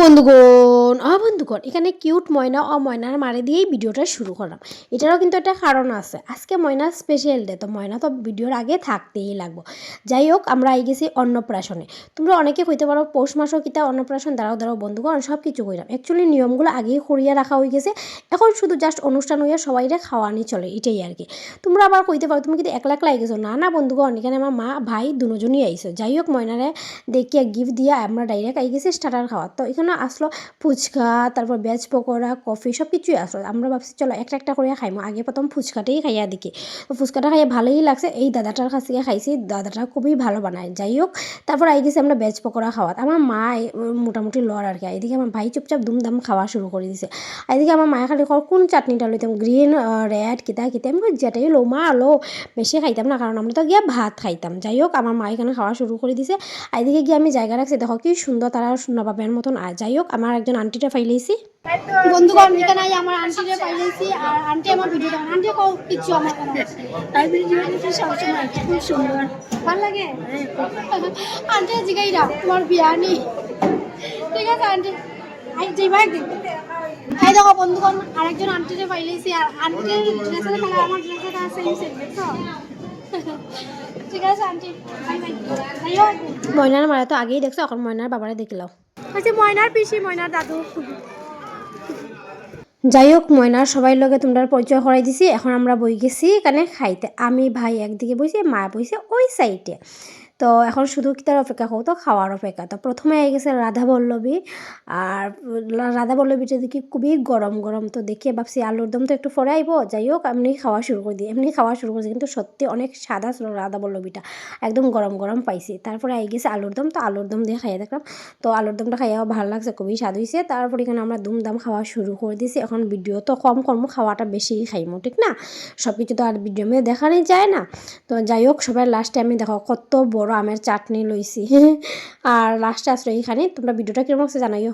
বন্ধুগণ এখানে কিউট ময়না ও ময়নার মারে দিয়েই ভিডিওটা শুরু করলাম। এটারও কিন্তু একটা কারণ আছে, আজকে ময়নার স্পেশাল ডে, তো ময়না তো ভিডিওর আগে থাকতেই লাগবো। যাই হোক, আমরা আই গেছি অন্নপ্রাশনে। তোমরা অনেকে কইতে পারো পৌষ মাসও কিতা অন্নপ্রাশন, দাঁড়াও বন্ধুগণ, সব কিছু কইলাম। অ্যাকচুয়ালি নিয়মগুলো আগেই করিয়া রাখা হয়ে গেছে, এখন শুধু জাস্ট অনুষ্ঠান হইয়া সবাইরে খাওয়ানি চলে, এটাই আর কি। তোমরা আবার কইতে পারো তুমি কিন্তু একলা একলা গেছো, না বন্ধুগণ, এখানে আমার মা ভাই দুজনই আইসো। যাই হোক, ময়নারে দেখিয়া গিফট দিয়া আমরা ডাইরেক্ট আই গেছি স্টার্টার খাওয়া। তো এখানে আসলো ফুচকা, তারপর ভেজ পকোড়া, কফি, সব কিছুই আসলো। আমরা ভাবছি চলো একটা করে খাইমো, আগে প্রথম ফুচকাটাই খাইয়া দেখি। তো ফুচকাটা খাইয়া ভালোই লাগছে, এই দাদাটার কাছ থেকে খাইছি, দাদাটা খুবই ভালো বানায়। যাই হোক, তারপর আই গেছি আমরা ভেজ পকোড়া খাওয়াত। আমার মা মোটামুটি লড় আর কি। এদিকে আমার ভাই চুপচাপ দুমদাম খাওয়া শুরু করে দিছে। এদিকে আমার মায়ের খালি কোন চাটনিটা লইতাম, গ্রিন রেড কিতা আমি যেটাই লো মা লো, বেশি খাইতাম না, কারণ আমরা তো গিয়ে ভাত খাইতাম। যাই হোক, আমার মা এখানে খাওয়া শুরু করে দিছে। এদিকে গিয়ে আমি জায়গা রাখছি, দেখো কি সুন্দর তারা নবাবের মতন। আর যাই হোক, আমার একজন আন্টিটা পাইলেছি। বন্ধুগণ, এখানে আমার আন্টিরে পাইলেছি, আর আন্টি আমার ভিডিও দেন। আন্টি কিছু আমার তাই ভিডিও দিতে সবসময় খুব সুন্দর ভালো লাগে। আন্টি জিগাইরা তোমার বিয়া নেই, ঠিক আছে আন্টি যাইবা একদিন। এই দেখো বন্ধুগণ, আরেকজন আন্টিরে পাইলেছি, আর আন্টির ড্রেসের কালার আমার ড্রেসের কালার সেম দেখছো। ঠিক আছে আন্টি, বাই বাই। ময়নার মারা তো আগেই দেখছো, এখন ময়নার বাবারে দেখলাম। আচ্ছা, ময়নার পিসি, ময়নার দাদু। যাই হোক, ময়নার সবাই লগে তোমরা পরিচয় করাই দিছি। এখন আমরা বই গেছি এখানে খাইতে। আমি ভাই একদিকে বইছে, মা বইছে ওই সাইডে। তো এখন শুধু কি তার অপেক্ষা করো, তো খাওয়ার অপেক্ষা। তো প্রথমে আই গেছে রাধা বল্লভী, আর রাধা বল্লভীটা দেখি খুবই গরম গরম। তো দেখিয়ে ভাবছি আলুর দম তো একটু পরে আইব। যাই হোক, এমনি খাওয়া শুরু করে দিই, এমনি খাওয়া শুরু করছি, কিন্তু সত্যি অনেক সাদা ছিল রাধা বল্লভীটা, একদম গরম গরম পাইছি। তারপরে আই গেছে আলুর দম, তো আলুর দম দিয়ে খাইয়ে দেখলাম। তো আলুর দমটা খাইয়াও ভালো লাগছে, খুবই স্বাদ হয়েছে। তারপর এখানে আমরা দুমদাম খাওয়া শুরু করে দিয়েছি। এখন ভিডিও তো কম করবো, খাওয়াটা বেশি খাইমো, ঠিক না? সব কিছু তো আর ভিডিও মেয়ে দেখানোই যায় না। তো যাই হোক, সবাই লাস্টে আমি দেখো কত বড় আমের চাটনি লইছি। আর লাস্টে আসলে এইখানে তোমরা ভিডিওটা কিরকম লাগছে জানাইও।